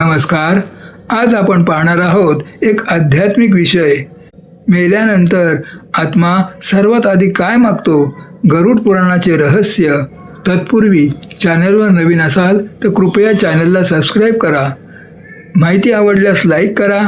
नमस्कार. आज आपण पाहणार आहोत एक आध्यात्मिक विषय. मेल्यानंतर आत्मा सर्वात आधी काय मागतो? गरुड पुराणाचे रहस्य. तत्पूर्वी चॅनलवर नवीन असाल तर कृपया चॅनलला सबस्क्राईब करा. माहिती आवडल्यास लाईक करा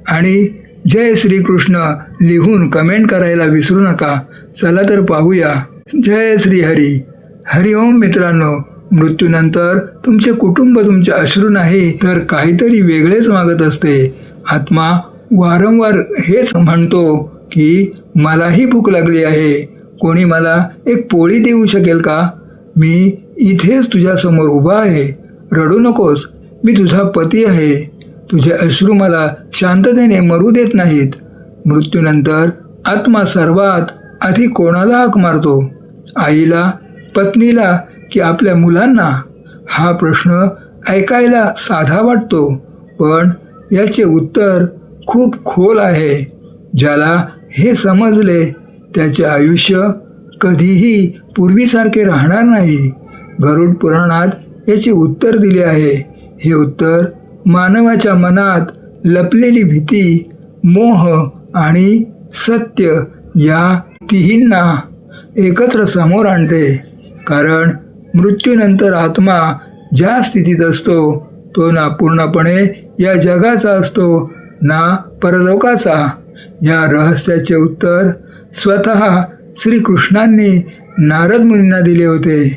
आणि जय श्रीकृष्ण लिहून कमेंट करायला विसरू नका. चला तर पाहूया. जय श्री हरी. हरिओम मित्रांनो, मृत्यूनंतर तुमचे कुटुंब तुमचे अश्रू नाही तर काहीतरी वेगळेच मागत असते. आत्मा वारंवार हेच म्हणतो की मलाही भूक लागली आहे, कोणी मला एक पोळी देऊ शकेल का? मी इथेच तुझ्यासमोर उभा आहे, रडू नकोस, मी तुझा पती आहे. तुझे अश्रू मला शांततेने मरू देत नाहीत. मृत्यूनंतर आत्मा सर्वात आधी कोणाला हाक मारतो? आईला, पत्नीला की आपल्या मुलांना? हा प्रश्न ऐकायला साधा वाटतो, पण याचे उत्तर खूप खोल आहे. ज्याला हे समजले त्याचे आयुष्य कधीही पूर्वीसारखे राहणार नाही. गरुड पुराणात याचे उत्तर दिले आहे. हे उत्तर मानवाच्या मनात लपलेली भीती, मोह आणि सत्य या तिन्हींना एकत्र समोर आणते. कारण मृत्यूनंतर आत्मा ज्या स्थितीत असतो तो ना पूर्णपणे या जगाचा असतो ना परलोकाचा. या रहस्याचे उत्तर स्वतः श्रीकृष्णांनी नारद मुनींना दिले होते.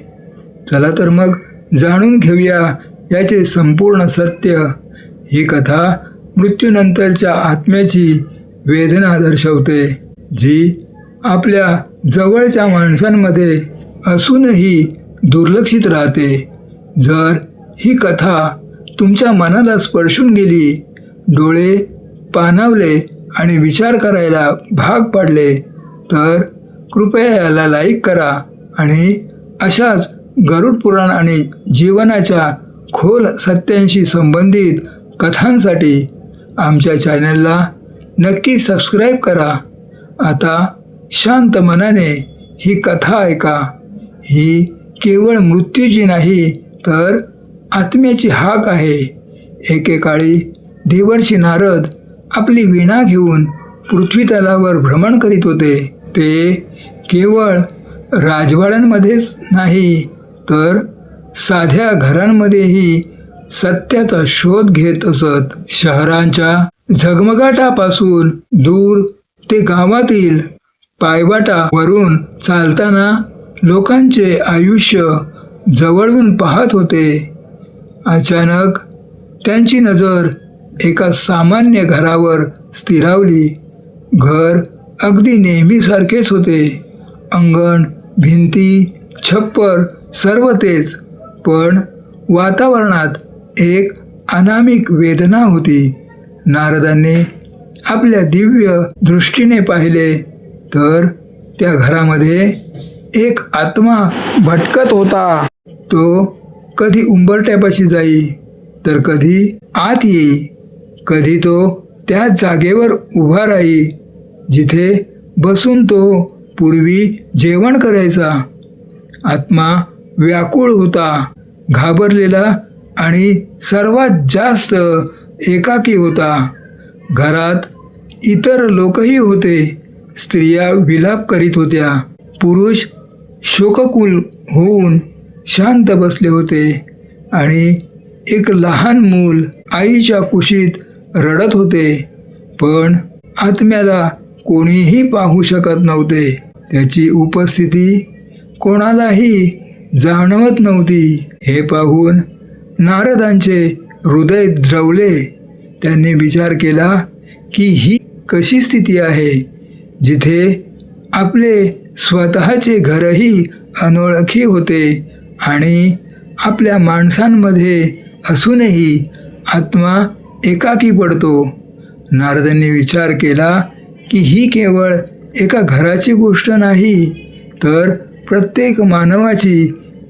चला तर मग जाणून घेऊया याचे संपूर्ण सत्य. ही कथा मृत्यूनंतरच्या आत्म्याची वेदना दर्शवते, जी आपल्या जवळच्या माणसांमध्ये असूनही दुर्लक्षित राहते. जर ही कथा तुमच्या मनाला स्पर्शून गेली, डोळे पाणावले आणि विचार करायला भाग पाडले तर कृपया याला लाईक करा आणि अशाच गरुड पुराण आणि जीवनाच्या खोल सत्यांशी संबंधित कथांसाठी आमच्या चॅनलला नक्की सबस्क्राईब करा. आता शांत मनाने ही कथा ऐका. ही केवळ मृत्यूची नाही तर आत्म्याची हाक आहे. एकेकाळी देवर्षी नारद आपली वीणा घेऊन पृथ्वी तलावर भ्रमण करीत होते. ते केवळ राजवाड्यांमध्येच नाही तर साध्या घरांमध्येही सत्याचा शोध घेत असत. शहरांच्या झगमगाटापासून दूर ते गावातील पायवाटावरून चालताना लोकांचे आयुष्य जवळून पाहत होते. अचानक त्यांची नजर एका सामान्य घरावर स्थिरावली. घर अगदी नेहमीसारखेच होते. अंगण, भिंती, छप्पर सर्व तेच, पण वातावरणात एक अनामिक वेदना होती. नारदांनी आपल्या दिव्य दृष्टीने पाहिले तर त्या घरामध्ये एक आत्मा भटकत होता. तो कधी उंबरठ्यापाशी जाई तर कधी आत येई. कधी तो त्याच जागेवर उभा राही जिथे बसून तो पूर्वी जेवण करायचा. आत्मा व्याकुळ होता, घाबरलेला आणि सर्वात जास्त एकाकी होता. घरात इतर लोकही होते. स्त्रिया विलाप करीत होत्या. पुरुष शोककुल होऊन शांत बसले होते आणि एक लहान मूल आईच्या कुशीत रडत होते. पण आत्म्याला कोणीही पाहू शकत नव्हते. त्याची उपस्थिती कोणालाही जाणवत नव्हती. हे पाहून नारदांचे हृदय द्रवले. त्यांनी विचार केला की ही कशी स्थिती आहे जिथे आपले स्वतःचे घरही अनोळखी होते आणि आपल्या माणसांमध्ये असूनही आत्मा एकाकी पडतो. नारदांनी विचार केला की ही केवळ एका घराची गोष्ट नाही तर प्रत्येक मानवाची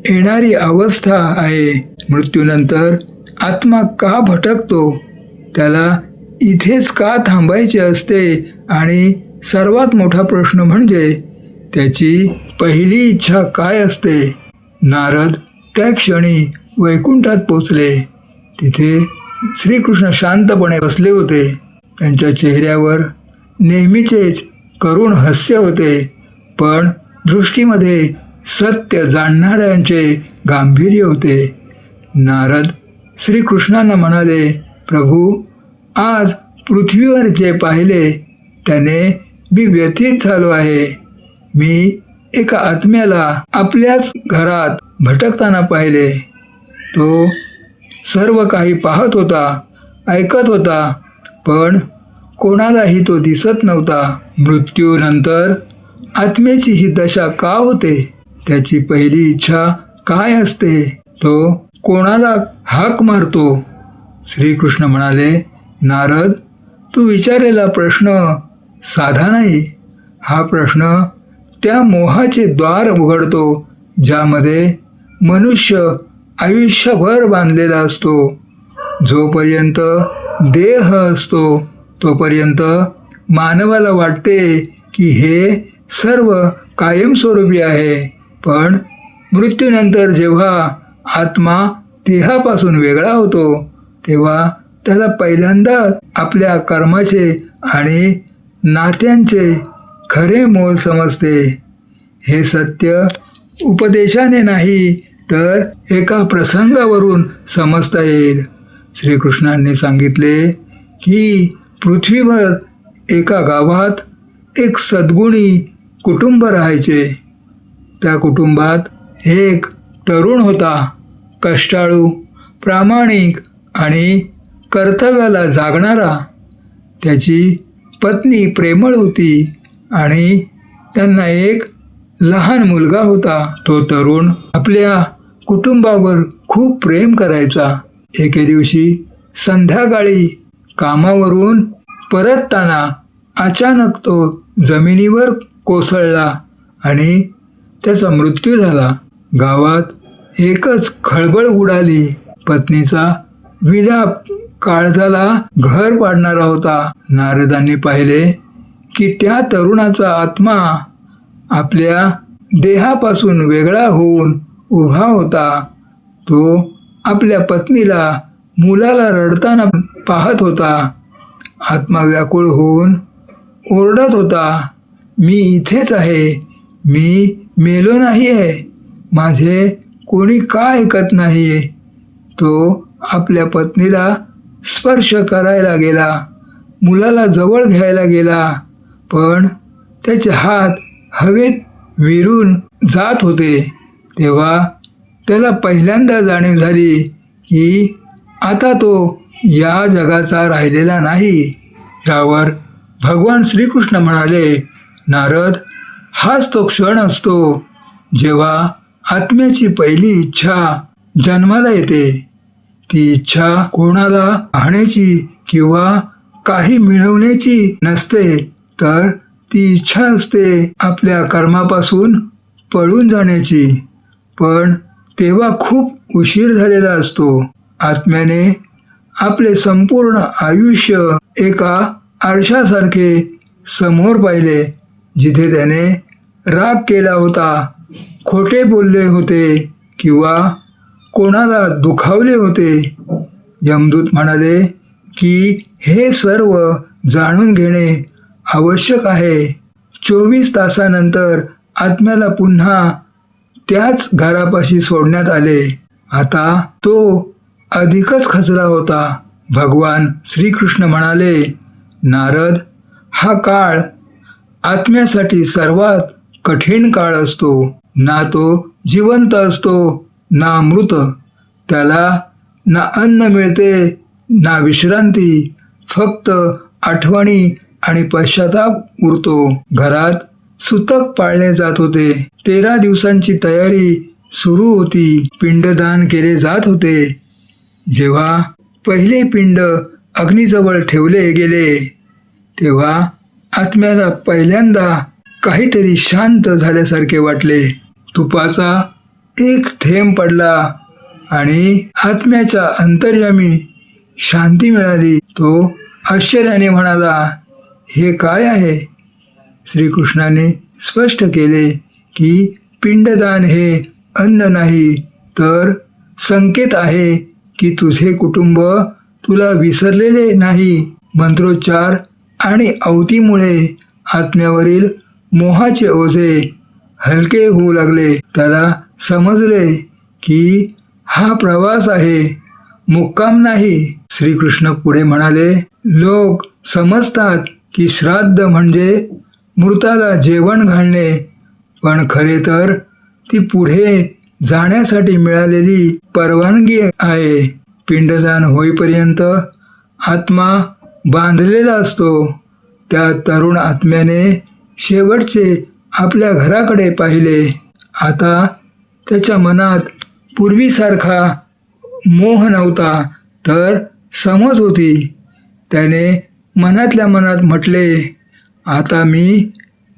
येणारी अवस्था आहे. मृत्यूनंतर आत्मा का भटकतो? त्याला इथेच का थांबायचे असते? आणि सर्वात मोठा प्रश्न म्हणजे त्याची पहिली इच्छा काय असते? नारद त्या क्षणी वैकुंठात पोचले. तिथे श्रीकृष्ण शांतपणे बसले होते. त्यांच्या चेहऱ्यावर नेहमीचेच करुण हास्य होते, पण दृष्टीमध्ये सत्य जाणणाऱ्यांचे गांभीर्य होते. नारद श्रीकृष्णांना म्हणाले, प्रभू, आज पृथ्वीवर जे पाहिले त्याने मी व्यथित झालो आहे. मी एका आत्म्याला आपल्याच घरात भटकताना पाहिले. तो सर्व काही पाहत होता, ऐकत होता, पण कोणालाही तो दिसत नव्हता. मृत्यूनंतर आत्म्याची ही दशा का होते? त्याची पहिली इच्छा काय असते? तो कोणाला हाक मारतो? श्रीकृष्ण म्हणाले, नारद, तू विचारलेला प्रश्न साधा नाही. हा प्रश्न त्या मोहाचे द्वार उघडतो ज्यामध्ये मनुष्य आयुष्यभर बांधलेला असतो. जोपर्यंत देह असतो तोपर्यंत मानवाला वाटते की हे सर्व कायमस्वरूपी आहे, पण मृत्यूनंतर जेव्हा आत्मा देहापासून वेगळा होतो तेव्हा त्याला पहिल्यांदा आपल्या कर्माचे आणि नात्यांचे खरे मोल समजते. हे सत्य उपदेशाने नाही तर एका प्रसंगावरून समजता येईल. श्रीकृष्णांनी सांगितले की पृथ्वीवर एका गावात एक सद्गुणी कुटुंब राहायचे. त्या कुटुंबात एक तरुण होता, कष्टाळू, प्रामाणिक आणि कर्तव्याला जागणारा. त्याची पत्नी प्रेमळ होती आणि त्यांना एक लहान मुलगा होता. तो तरुण आपल्या कुटुंबावर खूप प्रेम करायचा. एके दिवशी संध्याकाळी कामावरून परतताना अचानक तो जमिनीवर कोसळला आणि त्याचा मृत्यू झाला. गावात एकच खळबळ उडाली. पत्नीचा विलाप काळजाला घर पाडणारा होता. नारदांनी पाहिले की त्या तरुणाचा आत्मा आपल्या देहापासून वेगळा होऊन उभा होता. तो आपल्या पत्नीला, मुलाला रडताना पाहत होता. आत्मा व्याकुळ होऊन ओरडत होता, मी इथेच आहे, मी मेलो नाही आहे, माझे कोणी का ऐकत नाही. तो आपल्या पत्नीला स्पर्श करायला गेला, मुलाला जवळ घ्यायला गेला, पण त्याचे हात हवेत विरून जात होते. तेव्हा त्याला पहिल्यांदा जाणीव झाली की आता तो या जगाचा राहिलेला नाही. यावर भगवान श्रीकृष्ण म्हणाले, नारद, हाच तो क्षण असतो जेव्हा आत्म्याची पहिली इच्छा जन्माला येते. ती इच्छा कोणाला पाहण्याची किंवा काही मिळवण्याची नसते, तर ती इच्छा असते आपल्या कर्मापासून पळून जाण्याची. पण तेव्हा खूप उशीर झालेला असतो. आत्म्याने आपले संपूर्ण आयुष्य एका आरशासारखे समोर पाहिले, जिथे त्याने राग केला होता, खोटे बोलले होते किंवा कोणाला दुखावले होते. यमदूत म्हणाले की हे सर्व जाणून घेणे आवश्यक आहे. 24 तासानंतर आत्म्याला पुन्हा त्याच घरापाशी सोडण्यात आले. आता तो अधिकच खचला होता. भगवान श्रीकृष्ण म्हणाले, नारद, हा काळ आत्म्यासाठी सर्वात कठीण काळ असतो. ना तो जिवंत असतो ना मृत. त्याला ना अन्न मिळते ना विश्रांती, फक्त आठवणी आणि पश्चाताप उरतो. घरात सुतक पाळले जात होते. 13 दिवसांची तयारी सुरू होती. पिंडदान केले जात होते. जेव्हा पहिले पिंड अग्नीजवळ ठेवले गेले तेव्हा आत्म्याला पहिल्यांदा काहीतरी शांत झाल्यासारखे वाटले. तुपाचा एक थेंब पडला आणि आत्म्याच्या अंतर्यामी शांती मिळाली. तो आश्चर्याने म्हणाला, हे काय आहे? श्रीकृष्णाने स्पष्ट केले की पिंडदान हे अन्न नाही, तर संकेत आहे की तुझे कुटुंब तुला विसरलेले नाही. मंत्रोच्चार आणि अवतीमुळे आत्म्यावरील मोहाचे ओझे हलके होऊ लागले. त्याला समजले की हा प्रवास आहे, मुक्काम नाही. श्रीकृष्ण पुढे म्हणाले, लोक समजतात की श्राद्ध म्हणजे मृताला जेवण घालणे, पण खरे तर ती पुढे जाण्यासाठी मिळालेली परवानगी आहे. पिंडदान होईपर्यंत आत्मा बांधलेला असतो. त्या तरुण आत्म्याने शेवटचे आपल्या घराकडे पाहिले. आता त्याच्या मनात पूर्वीसारखा मोह नव्हता, तर समज होती. त्याने मनातल्या मनात म्हटले, आता मी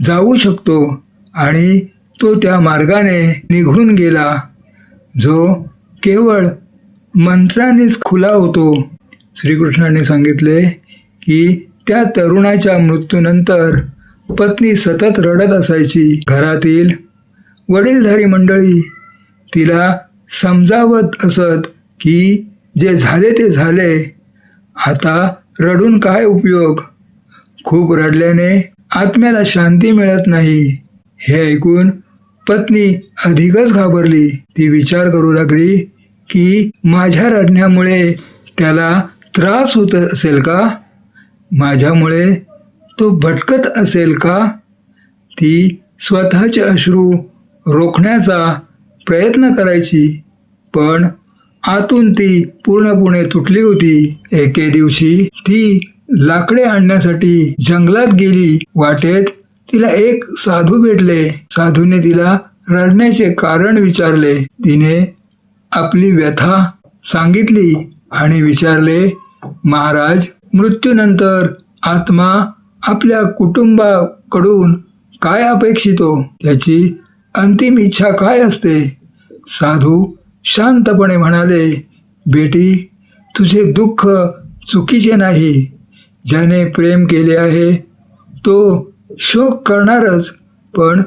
जाऊ शकतो. आणि तो त्या मार्गाने निघून गेला जो केवळ मंत्रानेच खुला होतो. श्रीकृष्णाने सांगितले की त्या तरुणाच्या मृत्यूनंतर पत्नी सतत रडत असायची. घरातील वडीलधारी मंडळी तिला समजावत असत की जे झाले ते झाले, आता रडून काय उपयोग. खूप रडल्याने आत्म्याला शांती मिळत नाही. हे ऐकून पत्नी अधिकच घाबरली. ती विचार करू लागली की माझ्या रडण्यामुळे त्याला त्रास होत असेल का? माझ्यामुळे तो भटकत असेल का? ती स्वतःचे अश्रू रोखण्याचा प्रयत्न करायची, पण आतून ती पूर्णपणे तुटली होती. एके दिवशी ती लाकडे आणण्यासाठी जंगलात गेली. वाटेत तिला एक साधू भेटले. साधूने तिला रडण्याचे कारण विचारले. तिने आपली व्यथा सांगितली आणि विचारले, महाराज, मृत्यूनंतर आत्मा आपल्या कुटुंबाकडून काय अपेक्षितो? त्याची अंतिम इच्छा काय असते? साधू शांतपणे म्हणाले, बेटी, तुझे दुःख चुकीचे नाही. ज्याने प्रेम केले आहे तो शोक करणारच, पण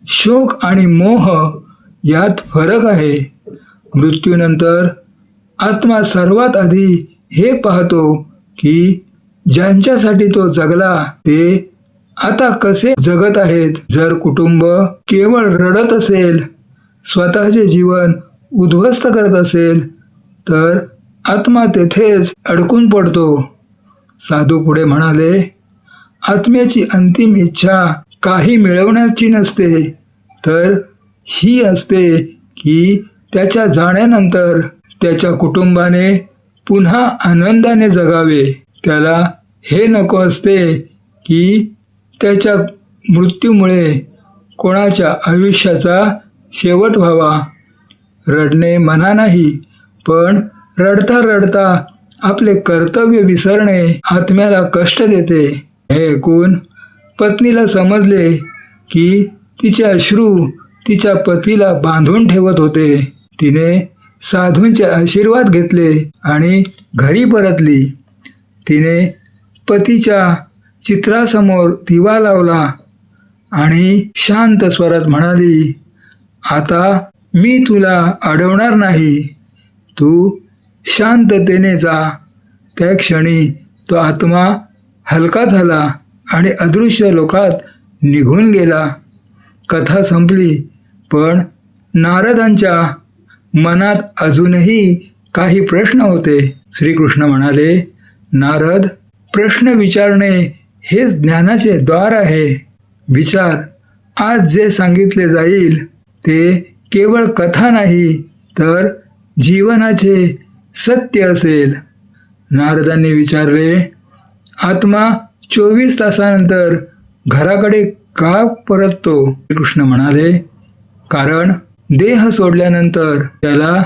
शोक आणि मोह यात फरक आहे. मृत्यूनंतर आत्मा सर्वात आधी हे पाहतो की ज्यांच्यासाठी तो जगला ते आता कसे जगत आहेत. जर कुटुंब केवळ रडत असेल, स्वतःचे जीवन उद्ध्वस्त करत असेल, तर आत्मा तेथेच अडकून पडतो. साधू पुढे म्हणाले, आत्म्याची अंतिम इच्छा काही मिळवण्याची नसते, तर ही असते की त्याच्या जाण्यानंतर त्याच्या कुटुंबाने पुन्हा आनंदाने जगावे. त्याला हे नको असते की त्याच्या मृत्यूमुळे कोणाच्या आयुष्याचा शेवट व्हावा. रडणे मना नाही, पण रडता रडता आपले कर्तव्य विसरणे आत्म्याला कष्ट देते. हे ऐकून पत्नीला समजले की तिचे अश्रू तिच्या पतीला बांधून ठेवत होते. तिने साधूंचे आशीर्वाद घेतले आणि घरी परतली. तिने पतीच्या चित्रासमोर दिवा लावला आणि शांत स्वरात म्हणाली, आता मी तुला अडवणार नाही, तू शांततेने जा. त्या क्षणी तो आत्मा हलका झाला आणि अदृश्य लोकात निघून गेला. कथा संपली, पण नारदांच्या मनात अजूनही काही प्रश्न होते. श्रीकृष्ण म्हणाले, नारद, प्रश्न विचारणे हेच ज्ञानाचे द्वार आहे. विचार, आज जे सांगितले जाईल ते केवळ कथा नाही, तर जीवनाचे सत्य असेल. नारदांनी विचारले, आत्मा 24 तासानंतर घराकडे का परततो? कृष्ण म्हणाले, कारण देह सोडल्यानंतर त्याला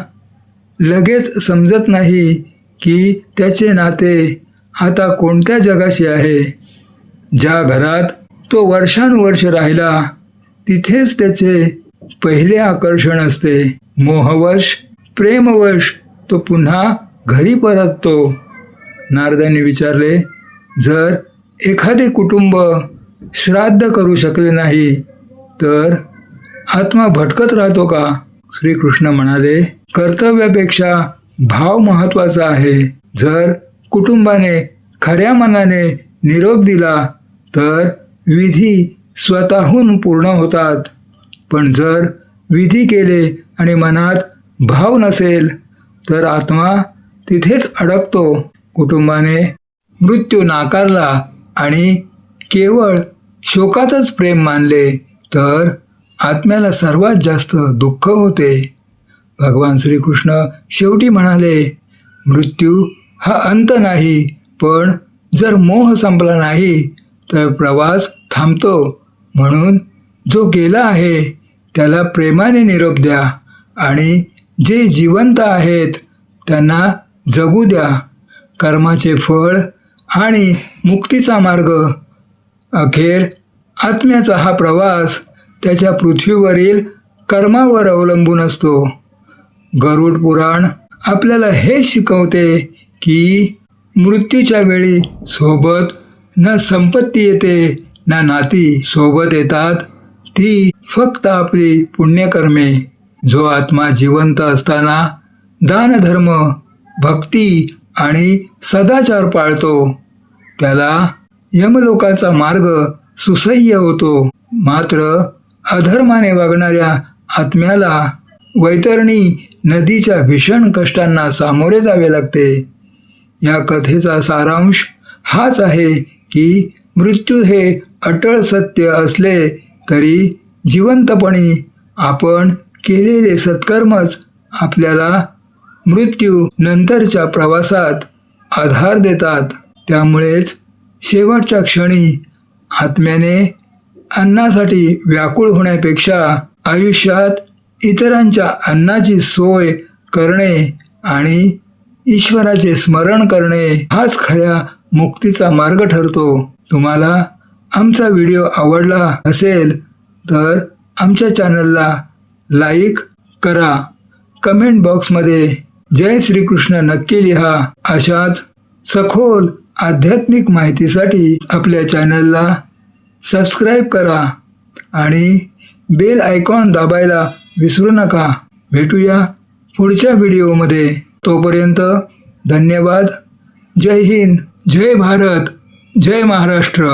लगेच समजत नाही की त्याचे नाते आता कोणत्या जगाशी आहे. ज्या घरात तो वर्षानुवर्ष राहिला तिथेच त्याचे पहिले आकर्षण असते. मोहवश, प्रेमवश तो पुन्हा घरी परततो. नारदांनी विचारले, जर एखादे कुटुंब श्राद्ध करू शकले नाही तर आत्मा भटकत राहतो का? श्रीकृष्ण म्हणाले, कर्तव्यापेक्षा भाव महत्वाचा आहे. जर कुटुंबाने खऱ्या मनाने निरोप दिला तर विधी स्वतःहून पूर्ण होतात. पण जर विधी केले आणि मनात भाव नसेल तर आत्मा तिथेच अडकतो. कुटुंबाने मृत्यू नाकारला आणि केवळ शोकातच प्रेम मानले तर आत्म्याला सर्वात जास्त दुःख होते. भगवान श्रीकृष्ण शेवटी म्हणाले, मृत्यू हा अंत नाही, पण जर मोह संपला नाही तर प्रवास थांबतो. म्हणून जो गेला आहे त्याला प्रेमाने निरोप द्या आणि जे जिवंत आहेत त्यांना जगू द्या. कर्माचे फळ आणि मुक्तीचा मार्ग. अखेर आत्म्याचा हा प्रवास त्याच्या पृथ्वीवरील कर्मावर अवलंबून असतो. गरुड पुराण आपल्याला हे शिकवते की मृत्यूच्या वेळी सोबत न संपत्ती येते ना नाती सोबत येतात, ती फक्त आपली पुण्यकर्मे. जो आत्मा जिवंत असताना दानधर्म, भक्ती आणि सदाचार पाळतो त्याला यमलोकाचा मार्ग सुसह्य होतो. मात्र अधर्माने वागणाऱ्या आत्म्याला वैतरणी नदीच्या भीषण कष्टांना सामोरे जावे लागते. या कथेचा सारांश हाच आहे की मृत्यू हे अटळ सत्य असले तरी जिवंतपणी आपण केलेले सत्कर्मच आपल्याला मृत्यू नंतरच्या प्रवासात आधार देतात. त्यामुळेच शेवटच्या क्षणी आत्म्याने अन्नासाठी व्याकुळ होण्यापेक्षा आयुष्यात इतरांच्या अन्नाची सोय करणे आणि ईश्वराचे स्मरण करणे हाच खऱ्या मुक्तीचा मार्ग ठरतो. तुम्हाला आमचा व्हिडिओ आवडला असेल तर आमच्या चॅनलला लाईक करा. कमेंट बॉक्समध्ये जय श्रीकृष्ण नक्की लिहा. अशाच सखोल आध्यात्मिक माहितीसाठी आपल्या चॅनलला सबस्क्राईब करा आणि बेल आयकॉन दाबायला विसरू नका. भेटूया पुढच्या व्हिडिओमध्ये. तोपर्यंत धन्यवाद. जय हिंद, जय भारत, जय महाराष्ट्र.